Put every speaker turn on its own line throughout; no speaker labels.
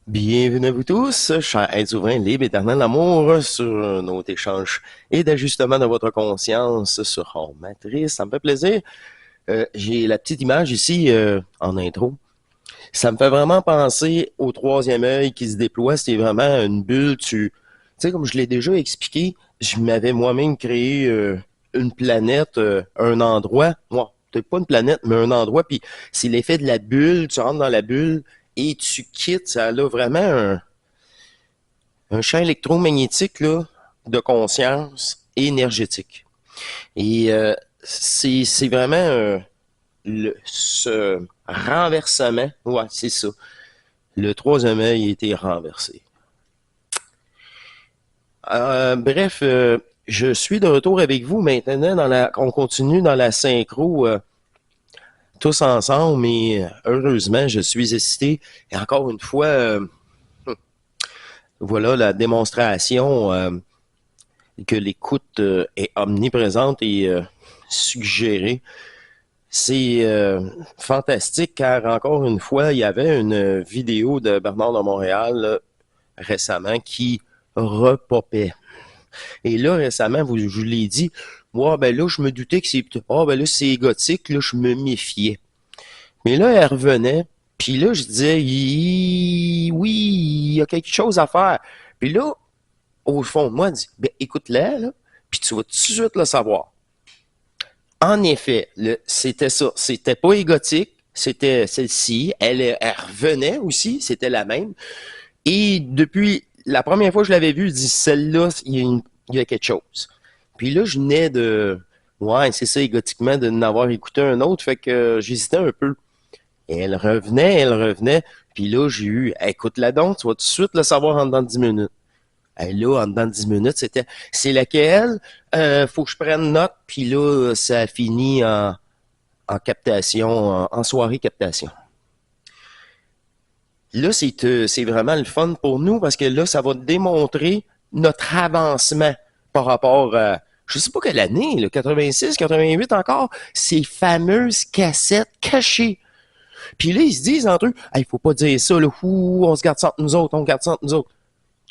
Bienvenue à vous tous, chers êtres souverains, libres, éternels d'amour, sur notre échange et d'ajustement de votre conscience sur Home Matrice. Ça me fait plaisir. J'ai la petite image ici en intro. Ça me fait vraiment penser au troisième œil qui se déploie. C'est vraiment une bulle. Tu sais, comme je l'ai déjà expliqué, je m'avais moi-même créé une planète, un endroit. Moi, peut-être pas une planète, mais un endroit. Puis c'est l'effet de la bulle. Tu rentres dans la bulle et tu quittes. Ça a vraiment un champ électromagnétique là, de conscience énergétique. Et c'est vraiment ce renversement. Ouais, c'est ça. Le troisième œil a été renversé. Bref, je suis de retour avec vous maintenant. On continue dans la synchro tous ensemble, mais heureusement, je suis assisté. Et encore une fois, voilà la démonstration que l'écoute est omniprésente et suggérée. C'est fantastique car encore une fois, il y avait une vidéo de Bernard de Montréal récemment qui repopait. Et là, récemment, je vous l'ai dit, moi, ben là, je me doutais que c'est ben là, c'est gothique, là, je me méfiais. Mais là, elle revenait, puis là, je disais, oui, il y a quelque chose à faire. Puis là, au fond de moi, dit, ben écoute-la, là, puis tu vas tout de suite le savoir. En effet, c'était ça. C'était pas égotique, c'était celle-ci. Elle revenait aussi, c'était la même. Et depuis la première fois que je l'avais vue, je dis celle-là, il y a quelque chose. Puis là, je venais de. Ouais, c'est ça, égotiquement, de n'avoir écouté un autre, fait que j'hésitais un peu. Et elle revenait. Puis là, j'ai eu, écoute-la donc, tu vas tout de suite le savoir en dedans de 10 minutes. Et là, en dedans de 10 minutes, c'est laquelle? Faut que je prenne note. Puis là, ça a fini en captation, en soirée captation. Là, c'est vraiment le fun pour nous parce que là, ça va démontrer notre avancement par rapport à, je sais pas quelle année, là, 86, 88 encore, ces fameuses cassettes cachées. Puis là, ils se disent entre eux, il faut pas dire ça, là, on se garde ça entre nous autres, on garde ça entre nous autres.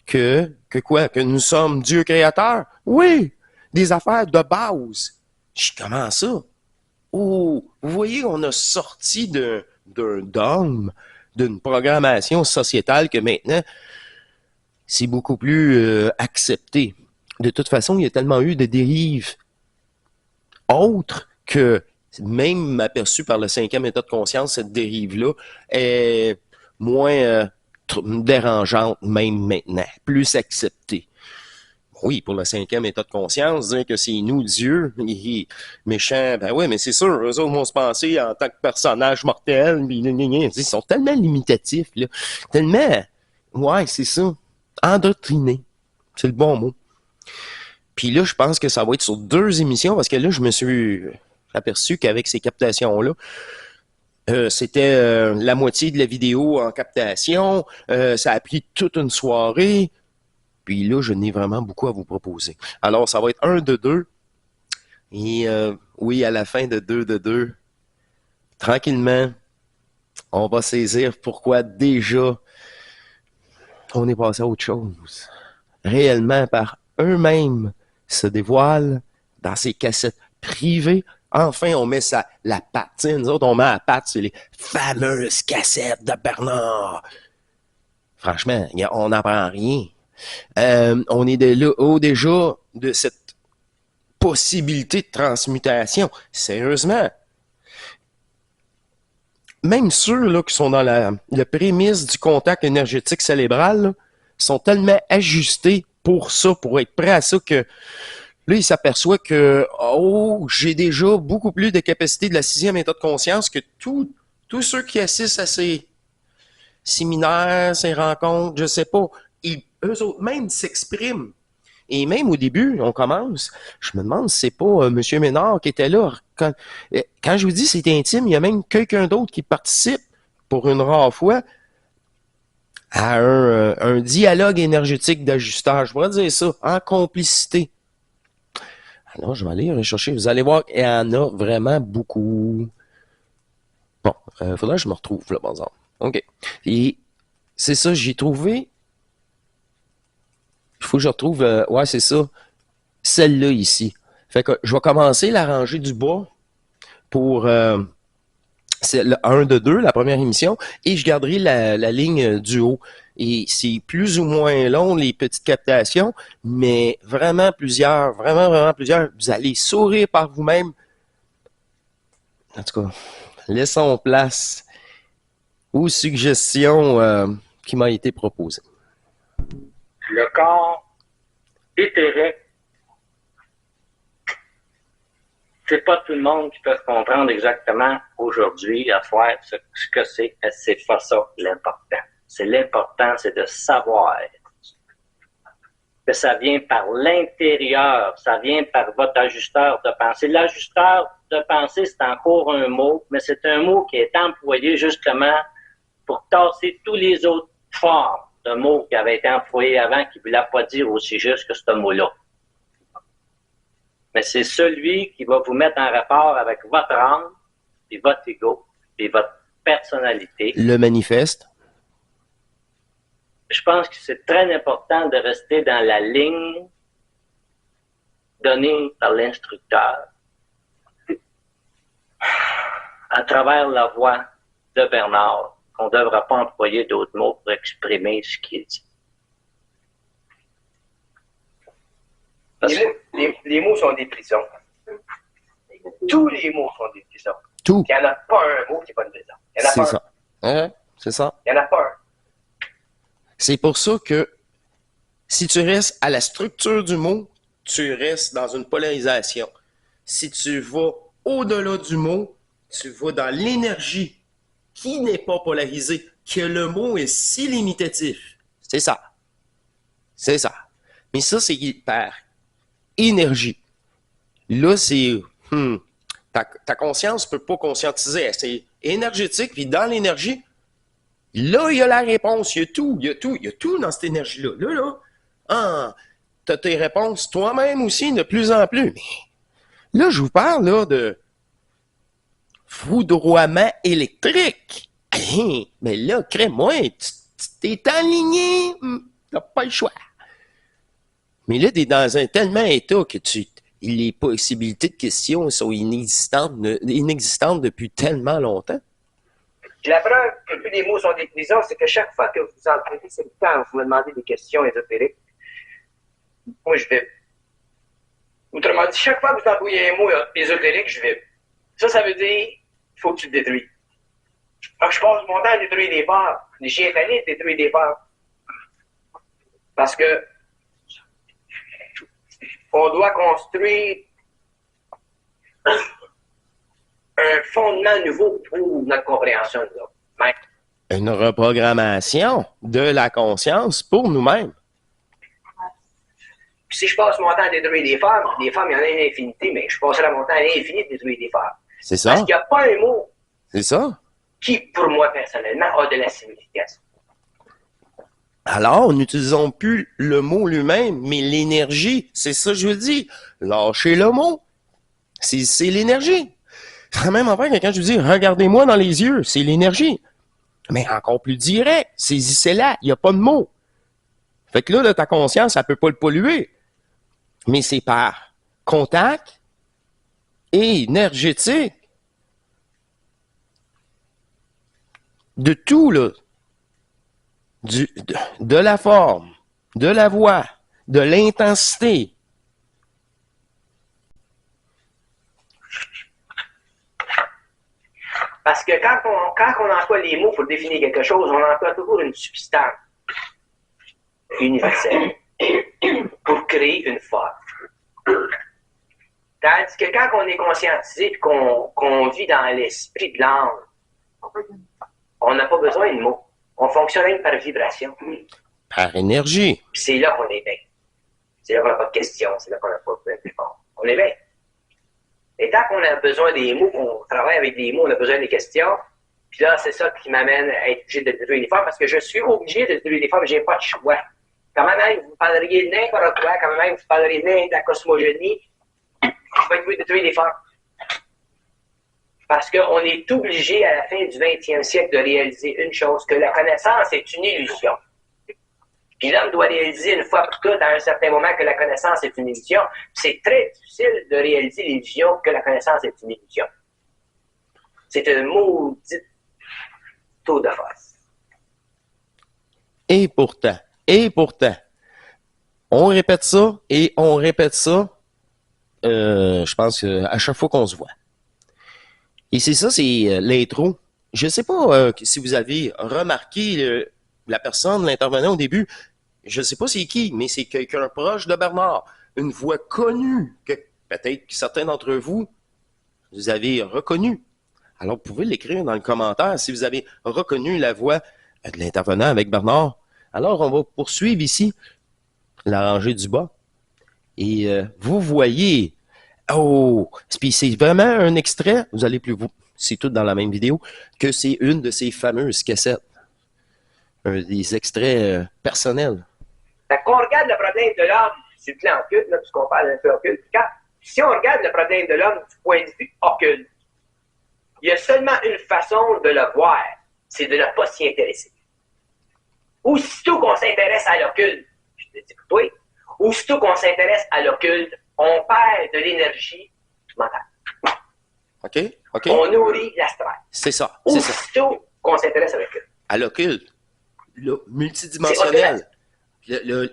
Que quoi? Que nous sommes Dieu créateur? Oui! Des affaires de base. Comment ça? Oh, vous voyez, on a sorti d'un dogme, d'une programmation sociétale que maintenant, c'est beaucoup plus accepté. De toute façon, il y a tellement eu de dérives autres que même aperçu par le cinquième état de conscience, cette dérive-là est moins dérangeante même maintenant, plus acceptée. Oui, pour le cinquième état de conscience, dire que c'est nous, Dieu, méchant, ben oui, mais c'est sûr, eux autres vont se penser en tant que personnage mortel, ils sont tellement limitatifs, là, tellement, ouais, c'est ça, endoctrinés, c'est le bon mot. Puis là, je pense que ça va être sur 2 émissions, parce que là, je me suis aperçu qu'avec ces captations-là, c'était la moitié de la vidéo en captation, ça a pris toute une soirée, puis là, je n'ai vraiment beaucoup à vous proposer. Alors, ça va être 1 de 2. Et oui, à la fin de 2 de 2, tranquillement, on va saisir pourquoi déjà on est passé à autre chose. Réellement, par eux-mêmes, se dévoilent dans ces cassettes privées. Enfin, on met la patte. Nous autres, on met la patte sur les fameuses cassettes de Bernard. Franchement, on n'apprend rien. On est déjà de cette possibilité de transmutation. Sérieusement. Même ceux là, qui sont dans la prémisse du contact énergétique cérébral là, sont tellement ajustés pour ça, pour être prêts à ça, que là, ils s'aperçoivent que j'ai déjà beaucoup plus de capacité de la 6e état de conscience que tous ceux qui assistent à ces séminaires, ces rencontres, je sais pas, eux autres même s'expriment. Et même au début, on commence, je me demande si c'est pas M. Ménard qui était là. Quand je vous dis c'est intime, il y a même quelqu'un d'autre qui participe pour une rare fois à un dialogue énergétique d'ajustage. Je pourrais dire ça, en complicité. Alors, je vais aller rechercher. Vous allez voir qu'il y en a vraiment beaucoup. Bon, faudrait que je me retrouve là, par exemple. OK. Et C'est ça, j'ai trouvé. Il faut que je retrouve. Ouais, c'est ça. Celle-là ici. Fait que je vais commencer la rangée du bois pour c'est le 1 de 2, la première émission, et je garderai la ligne du haut. Et c'est plus ou moins long, les petites captations, mais vraiment plusieurs, vraiment plusieurs. Vous allez sourire par vous-même. En tout cas, laissons place aux suggestions qui m'ont été proposées.
Le corps éthérique, c'est pas tout le monde qui peut comprendre exactement aujourd'hui à faire ce que c'est. C'est pas ça l'important. L'important, c'est de savoir que ça vient par l'intérieur, ça vient par votre ajusteur de pensée. L'ajusteur de pensée, c'est encore un mot, mais c'est un mot qui est employé justement pour tasser tous les autres formes de mots qui avaient été employés avant, qui ne voulaient pas dire aussi juste que ce mot-là. Mais c'est celui qui va vous mettre en rapport avec votre âme, puis votre ego, puis votre personnalité.
Le manifeste.
Je pense que c'est très important de rester dans la ligne donnée par l'instructeur à travers la voix de Bernard, qu'on ne devra pas employer d'autres mots pour exprimer ce qu'il dit.
Les mots sont des prisons. Tous les mots sont des prisons.
Tout.
Il n'y en a pas un mot qui n'est pas une prison. Il n'y en a
C'est
pas
ça. Hein? C'est ça.
Il n'y en a pas un.
C'est pour ça que si tu restes à la structure du mot, tu restes dans une polarisation. Si tu vas au-delà du mot, tu vas dans l'énergie qui n'est pas polarisée, que le mot est si limitatif. C'est ça. C'est ça. Mais ça, c'est par énergie. Là, c'est... ta conscience ne peut pas conscientiser. C'est énergétique, puis dans l'énergie, là, il y a la réponse. Il y a tout. Il y a tout dans cette énergie-là. Là, tu as tes réponses toi-même aussi, de plus en plus. Mais là, je vous parle là, de foudroiement électrique. Mais là, crée-moi, tu t'es aligné. T'as pas le choix. Mais là, tu es dans un tellement état que les possibilités de questions sont inexistantes depuis tellement longtemps.
La preuve que tous les mots sont des prisons, c'est que chaque fois que vous empruntez ce temps, vous me demandez des questions ésotériques, moi je vais. Autrement dit, chaque fois que vous envoyez un mot ésotérique, je vais. Ça veut dire qu'il faut que tu le détruis. Alors, je passe mon temps à détruire des peurs. Les chiens tannés détruire des peurs. Parce que on doit construire un fondement nouveau pour notre compréhension de nous-mêmes.
Une reprogrammation de la conscience pour nous-mêmes.
Puis si je passe mon temps à détruire des femmes, il y en a une infinité, mais je passerai mon temps à l'infini de détruire des femmes.
C'est ça.
Parce qu'il n'y a pas un mot
C'est ça.
qui, pour moi personnellement, a de la signification.
Alors, n'utilisons plus le mot lui-même, mais l'énergie. C'est ça que je veux dire. Lâchez le mot. C'est l'énergie. C'est la même affaire que quand je dis « Regardez-moi dans les yeux », c'est l'énergie. Mais encore plus direct, saisissez-la, il n'y a pas de mots. Fait que là, ta conscience, elle ne peut pas le polluer. Mais c'est par contact et énergétique. De tout, là. De la forme, de la voix, de l'intensité.
Parce que quand on emploie les mots pour définir quelque chose, on emploie toujours une substance universelle pour créer une forme. Tandis que quand on est conscientisé et qu'on vit dans l'esprit de l'âme, on n'a pas besoin de mots. On fonctionne par vibration.
Par énergie.
Puis c'est là qu'on est bien. C'est là qu'on n'a pas de questions, c'est là qu'on n'a pas de réponse. On est bien. Et tant qu'on a besoin des mots, qu'on travaille avec des mots, on a besoin des questions. Puis là, c'est ça qui m'amène à être obligé de détruire les formes, parce que je suis obligé de détruire les formes, j'ai pas de choix. Quand même, vous parleriez de n'importe quoi, quand même, vous parleriez de la cosmogénie, je vais détruire les formes. Parce qu'on est obligé à la fin du 20e siècle de réaliser une chose, que la connaissance est une illusion. Puis l'homme doit réaliser une fois pour toutes, à un certain moment, que la connaissance est une illusion. C'est très difficile de réaliser l'illusion que la connaissance est une illusion. C'est un maudit taux de face.
Et pourtant, on répète ça et on répète ça, je pense, à chaque fois qu'on se voit. Et c'est ça, c'est l'intro. Je sais pas si vous avez remarqué la personne, l'intervenant au début, je sais pas c'est qui, mais c'est quelqu'un proche de Bernard, une voix connue, que peut-être que certains d'entre vous, vous avez reconnu. Alors, vous pouvez l'écrire dans le commentaire si vous avez reconnu la voix de l'intervenant avec Bernard. Alors, on va poursuivre ici la rangée du bas. Et vous voyez, oh, puis c'est vraiment un extrait, vous allez plus vous, c'est tout dans la même vidéo, que c'est une de ces fameuses cassettes. Des extraits personnels.
Fait qu'on regarde le problème de l'homme sur le plan occulte, là, puisqu'on parle d'un peu occulte, si on regarde le problème de l'homme du point de vue occulte, il y a seulement une façon de le voir, c'est de ne pas s'y intéresser. Aussitôt qu'on s'intéresse à l'occulte, je te dis pour toi, aussitôt qu'on s'intéresse à l'occulte, on perd de l'énergie mentale.
OK.
On nourrit l'astral.
C'est ça.
Aussitôt qu'on s'intéresse à l'occulte.
À l'occulte, le multidimensionnel,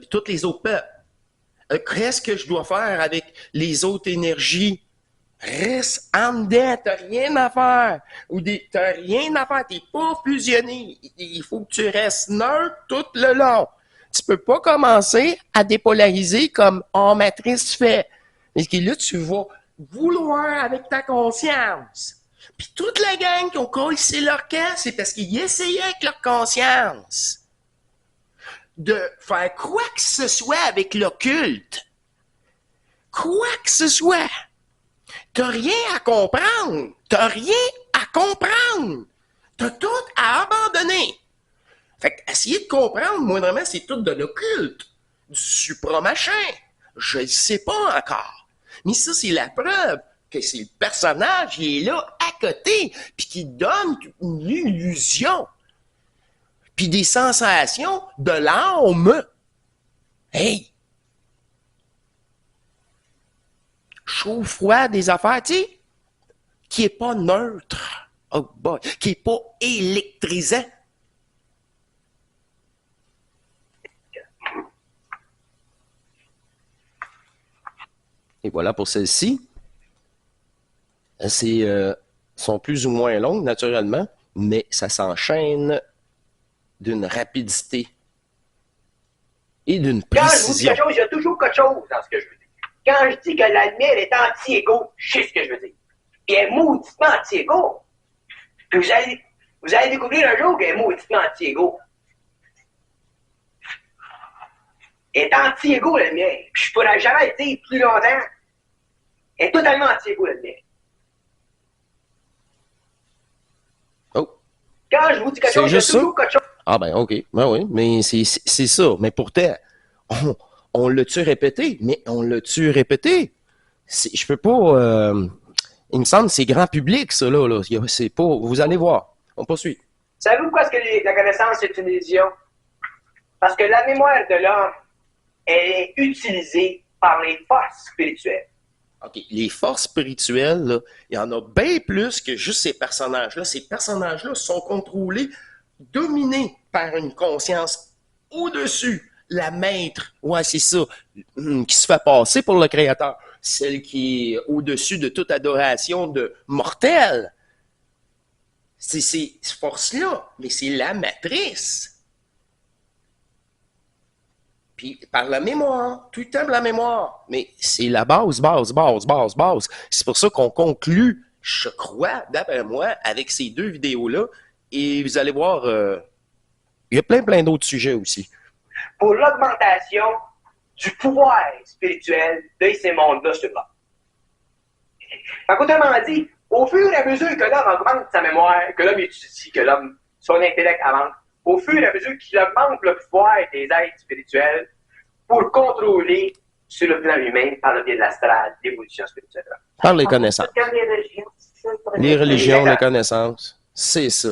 tous les autres peuples. Qu'est-ce que je dois faire avec les autres énergies? Reste en dedans, t'as rien à faire. T'as rien à faire, t'es pas fusionné. Il faut que tu restes neutre tout le long. Tu peux pas commencer à dépolariser comme en matrice fait. Parce que là, tu vas vouloir avec ta conscience. Puis toute la gang qui ont collé leur camp, c'est parce qu'ils essayaient avec leur conscience de faire quoi que ce soit avec l'occulte. Quoi que ce soit. T'as rien à comprendre. T'as rien à comprendre. T'as tout à abandonner. Fait que essayer de comprendre, moindrement, c'est tout de l'occulte. Du supra-machin. Je ne sais pas encore. Mais ça, c'est la preuve que c'est le personnage qui est là à côté, puis qui donne une illusion, puis des sensations de l'âme. Hey! Chaud, froid, des affaires, tu sais, qui est pas neutre, oh boy, qui est pas électrisant. Et voilà pour celle-ci. Sont plus ou moins longues, naturellement, mais ça s'enchaîne d'une rapidité et d'une précision.
Quand je vous dis quelque chose, il y a toujours quelque chose dans ce que je veux dire. Quand je dis que la lumière est anti-égo, je sais ce que je veux dire. Puis elle est mauditement anti-égo. Puis vous allez découvrir un jour qu'elle est mauditement anti-égo. Elle est anti-égo, la lumière. Puis je pourrais jamais le dire plus longtemps. Elle est totalement anti-égo, la lumière.
Oh.
Quand je vous dis quelque chose, il y a toujours quelque chose.
Ah ben ok, ben oui, mais c'est ça. Mais pourtant, on l'a-tu répété? Mais on l'a-tu répété? Je peux pas... il me semble que c'est grand public, ça, là. C'est pas... Vous allez voir. On poursuit.
Savez-vous pourquoi est-ce que la connaissance est une illusion? Parce que la mémoire de l'homme, elle est utilisée par les forces spirituelles.
OK. Les forces spirituelles, là, il y en a bien plus que juste ces personnages-là. Ces personnages-là sont contrôlés, dominés par une conscience au-dessus. La maître, ouais, c'est ça, qui se fait passer pour le créateur. Celle qui est au-dessus de toute adoration de mortel. C'est ces forces-là, mais c'est la matrice. Puis par la mémoire, tout le temps la mémoire. Mais c'est la base. C'est pour ça qu'on conclut, je crois, d'après moi, avec ces deux vidéos-là. Et vous allez voir, il y a plein d'autres sujets aussi.
Pour l'augmentation du pouvoir spirituel de ces mondes-là sur l'homme. Autrement dit, au fur et à mesure que l'homme augmente sa mémoire, que l'homme étudie, que l'homme, son intellect avance, au fur et à mesure qu'il augmente le pouvoir des êtres spirituels pour contrôler sur le plan humain par le biais de l'astral, l'évolution spirituelle.
Par les connaissances. Les religions, la connaissance. C'est ça.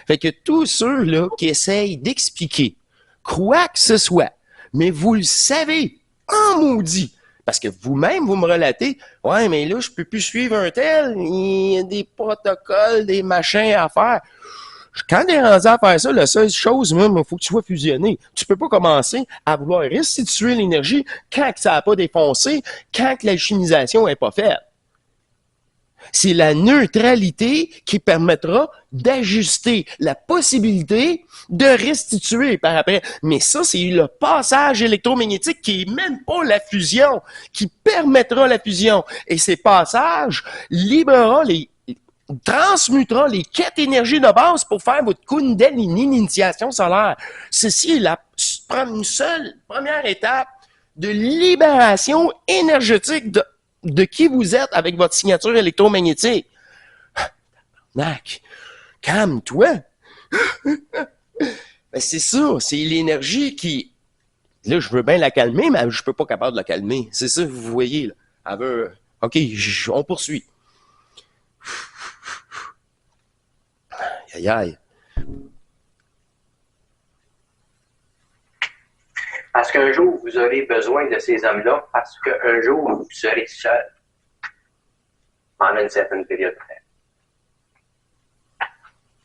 Fait que tous ceux-là qui essayent d'expliquer quoi que ce soit, mais vous le savez, en maudit, parce que vous-même, vous me relatez, ouais, mais là, je peux plus suivre un tel, il y a des protocoles, des machins à faire. Quand t'es rendu à faire ça, la seule chose, même, il faut que tu sois fusionné. Tu peux pas commencer à vouloir restituer l'énergie quand que ça n'a pas défoncé, quand que l'alchimisation n'est pas faite. C'est la neutralité qui permettra d'ajuster la possibilité de restituer par après. Mais ça, c'est le passage électromagnétique qui est même pas la fusion, qui permettra la fusion. Et ces passages transmutera les 4 énergies de base pour faire votre Kundalini, l'initiation solaire. Ceci est une seule première étape de libération énergétique de qui vous êtes avec votre signature électromagnétique. Nac, calme-toi. Ben c'est ça, c'est l'énergie qui... Là, je veux bien la calmer, mais je peux pas capable de la calmer. C'est ça, vous voyez, là. Elle veut... OK, on poursuit. Aïe, aïe.
Parce qu'un jour, vous aurez besoin de ces hommes-là, parce qu'un jour, vous serez seul pendant une certaine période de temps.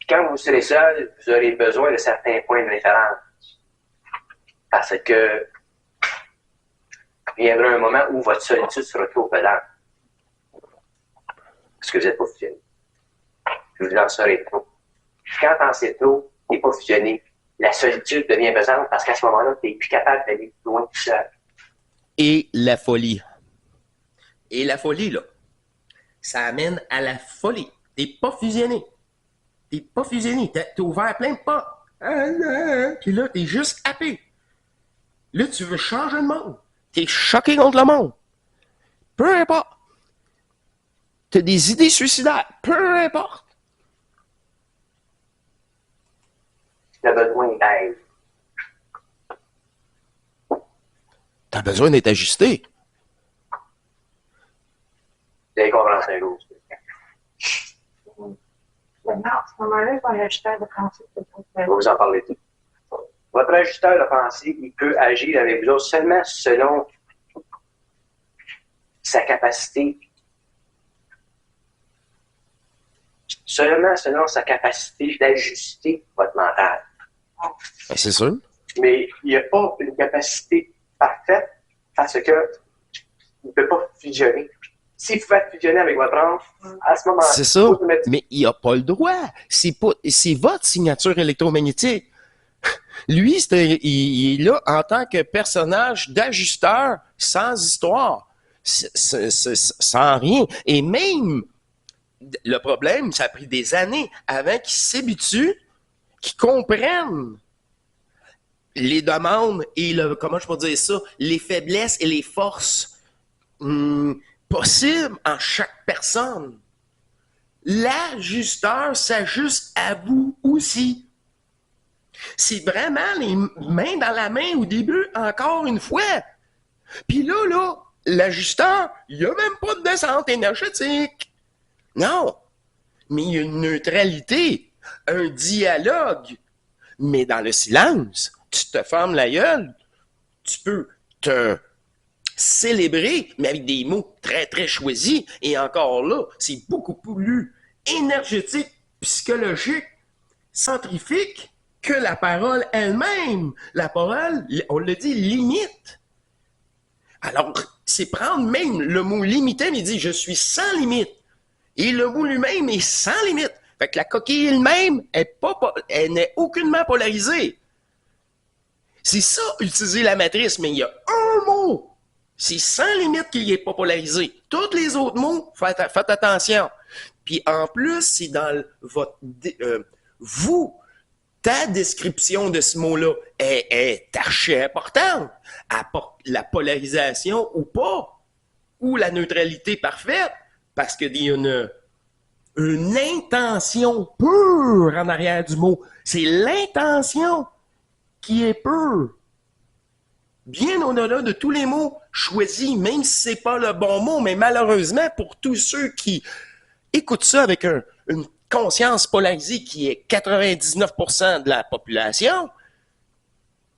Quand vous serez seul, vous aurez besoin de certains points de référence. Parce que viendra un moment où votre solitude sera trop pesante. Parce que vous n'êtes pas fusionné. Vous en serez trop. Quand t'en sais trop, t'es pas fusionné. La solitude devient pesante parce qu'à ce moment-là, tu n'es plus capable d'aller plus loin tout seul.
Et la folie. Et la folie, là, ça amène à la folie. T'es pas fusionné. T'es pas fusionné. T'as ouvert plein de portes. Puis là, t'es juste happé. Là, tu veux changer le monde. T'es choqué contre le monde. Peu importe. T'as des idées suicidaires. Peu importe.
Tu as besoin d'aide.
T'as besoin d'être ajusté.
Vous allez comprendre ça un jour.
Maintenant, à ce moment-là, je vais ajusteur de pensée.
Je vais vous en parler tout. Votre ajusteur de pensée, il peut agir avec vous autres seulement selon sa capacité. Seulement selon sa capacité d'ajuster votre mental.
Ben, c'est sûr.
Mais il n'y a pas une capacité parfaite parce que il ne peut pas fusionner. S'il pouvait fusionner avec votre âme, à ce moment-là,
c'est ça. Mais il n'a pas le droit. C'est votre signature électromagnétique. Lui, il est là en tant que personnage d'ajusteur sans histoire, sans rien. Et même, le problème, ça a pris des années avant qu'il s'habitue, qu'ils comprennent les demandes et comment je peux dire ça, les faiblesses et les forces possibles en chaque personne. L'ajusteur s'ajuste à vous aussi. C'est vraiment les mains dans la main au début, encore une fois. Puis là, l'ajusteur, il n'y a même pas de descente énergétique. Non. Mais il y a une neutralité, un dialogue. Mais dans le silence, tu te fermes la gueule, tu peux te célébrer, mais avec des mots très, très choisis. Et encore là, c'est beaucoup plus énergétique, psychologique, centrifique que la parole elle-même. La parole, on le dit, limite. Alors, c'est prendre même le mot limité, mais il dit « je suis sans limite ». Et le mot lui-même est sans limite. Fait que la coquille elle-même, elle n'est aucunement polarisée. C'est ça, utiliser la matrice, mais il y a un mot. C'est sans limite qu'il n'est pas polarisé. Tous les autres mots, faites attention. Puis en plus, c'est dans votre... ta description de ce mot-là est archi importante. Apporte la polarisation ou pas, ou la neutralité parfaite, parce qu'il y a une intention pure en arrière du mot. C'est l'intention qui est pure. Bien au-delà de tous les mots choisis, même si c'est pas le bon mot, mais malheureusement, pour tous ceux qui écoute ça avec une conscience polarisée qui est 99% de la population,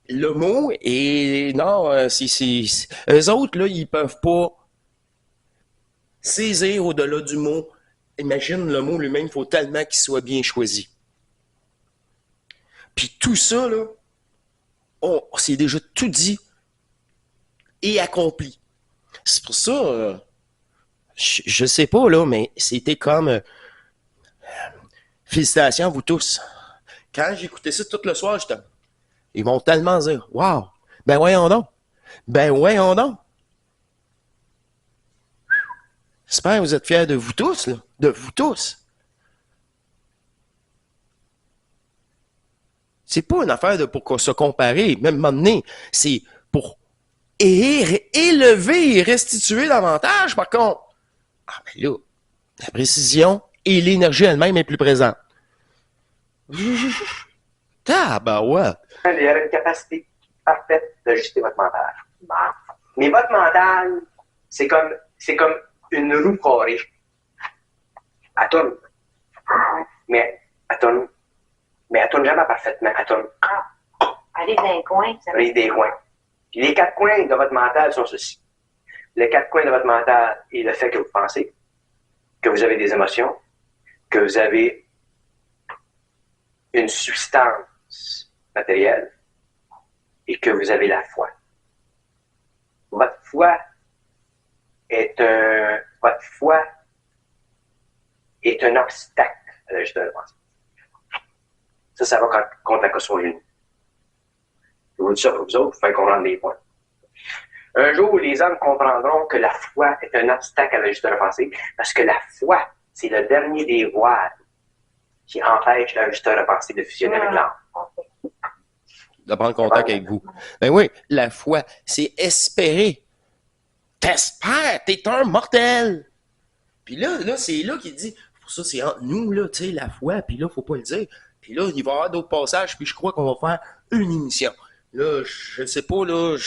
le mot est... Non, eux autres, là, ils peuvent pas saisir au-delà du mot. Imagine, le mot lui-même, il faut tellement qu'il soit bien choisi. Puis tout ça, là, c'est déjà tout dit et accompli. C'est pour ça, je sais pas, là, mais c'était comme... félicitations à vous tous. Quand j'écoutais ça tout le soir, ils vont tellement dire, wow, ben voyons donc, ben voyons donc. J'espère que vous êtes fiers de vous tous, là, de vous tous. C'est pas une affaire de pour se comparer, même m'emmener, c'est pour élever et restituer davantage, par contre. Ah, ben là, la précision et l'énergie elle-même est plus présente. Tabarouette.
Il y a une capacité parfaite d'ajuster votre mental. Mais votre mental, c'est comme une roue carrée. Elle tourne. Mais elle tourne jamais parfaitement. Elle tourne.
Aller dans les coins. Ça
Arrive des coins. Puis les 4 coins de votre mental sont ceci. Les 4 coins de votre mental est le fait que vous pensez, que vous avez des émotions, que vous avez une substance matérielle et que vous avez la foi. Votre foi est un obstacle à la juste de la pensée. Ça va contre la caution unie. Je vous dis ça pour vous autres, vous faites comprendre les points. Un jour, les hommes comprendront que la foi est un obstacle à la juste de la pensée, parce que la foi, c'est le dernier des voiles qui empêche l'ajusteur de pensée de fusionner avec l'âme.
De prendre contact avec vous. Ben oui, la foi, c'est espérer. T'espères, t'es un mortel. Puis là, c'est là qu'il dit, pour ça, c'est entre nous, là, tu sais, la foi, puis là, faut pas le dire. Puis là, il va y avoir d'autres passages, puis je crois qu'on va faire une émission. Là, je sais pas, là,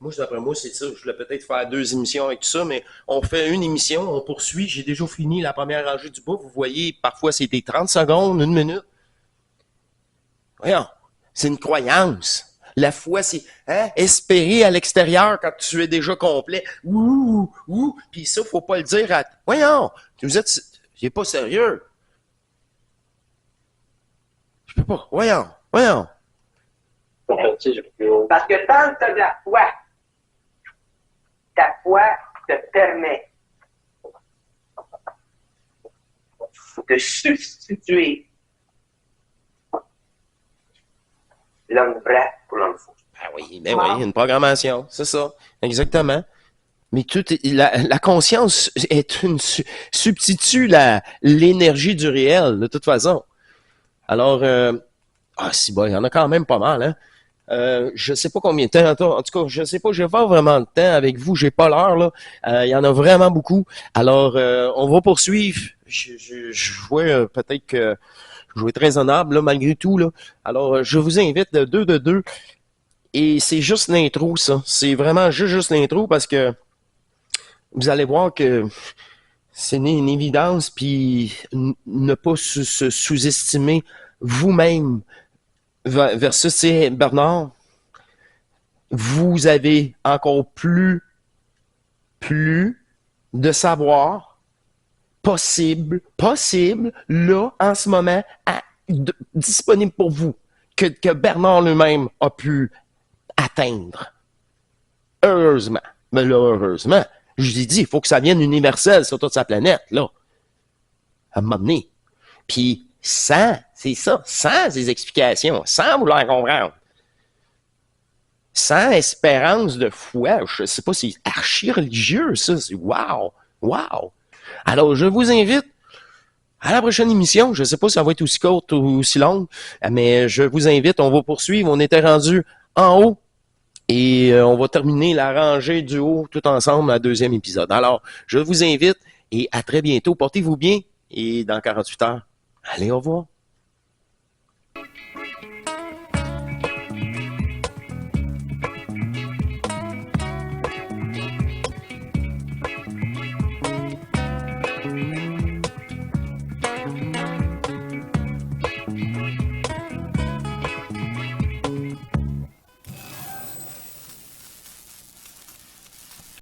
moi, d'après moi, c'est ça. Je voulais peut-être faire 2 émissions avec tout ça, mais on fait une émission, on poursuit. J'ai déjà fini la première rangée du bas. Vous voyez, parfois, c'est des 30 secondes, 1 minute. Voyons, c'est une croyance. La foi, c'est espérer à l'extérieur quand tu es déjà complet. Ouh. Puis ça, faut pas le dire à... Voyons, vous êtes... C'est pas sérieux. Je peux pas. Voyons.
Parce que tant que tu as de la foi, ta foi te permet de substituer l'homme vrai pour l'homme faux.
Ah oui, ben oui, une programmation, c'est ça, exactement. Mais la conscience est substitue l'énergie du réel, de toute façon. Alors, il y en a quand même pas mal, hein. Je sais pas combien de temps, en tout cas, je sais pas, je vais pas vraiment de temps avec vous, j'ai pas l'heure, là. Il y en a vraiment beaucoup. Alors, on va poursuivre. Je vois peut-être que je vais être raisonnable, là, malgré tout, là. Alors, je vous invite de deux. Et c'est juste l'intro, ça. C'est vraiment juste l'intro parce que vous allez voir que c'est une évidence, puis ne pas se sous-estimer vous-même versus Bernard. Vous avez encore plus de savoir possible, là, en ce moment, disponible pour vous, que Bernard lui-même a pu atteindre. Heureusement. Mais là, heureusement, je l'ai dit, il faut que ça vienne universel sur toute sa planète, là. À un moment donné. Puis, sans ces explications, sans vouloir comprendre, sans espérance de foi, je sais pas, c'est archi-religieux, ça, c'est wow. Alors, je vous invite à la prochaine émission. Je sais pas si ça va être aussi courte ou aussi longue, mais je vous invite, on va poursuivre. On était rendu en haut et on va terminer la rangée du haut tout ensemble à 2e épisode. Alors, je vous invite et à très bientôt. Portez-vous bien et dans 48 heures, allez, au revoir.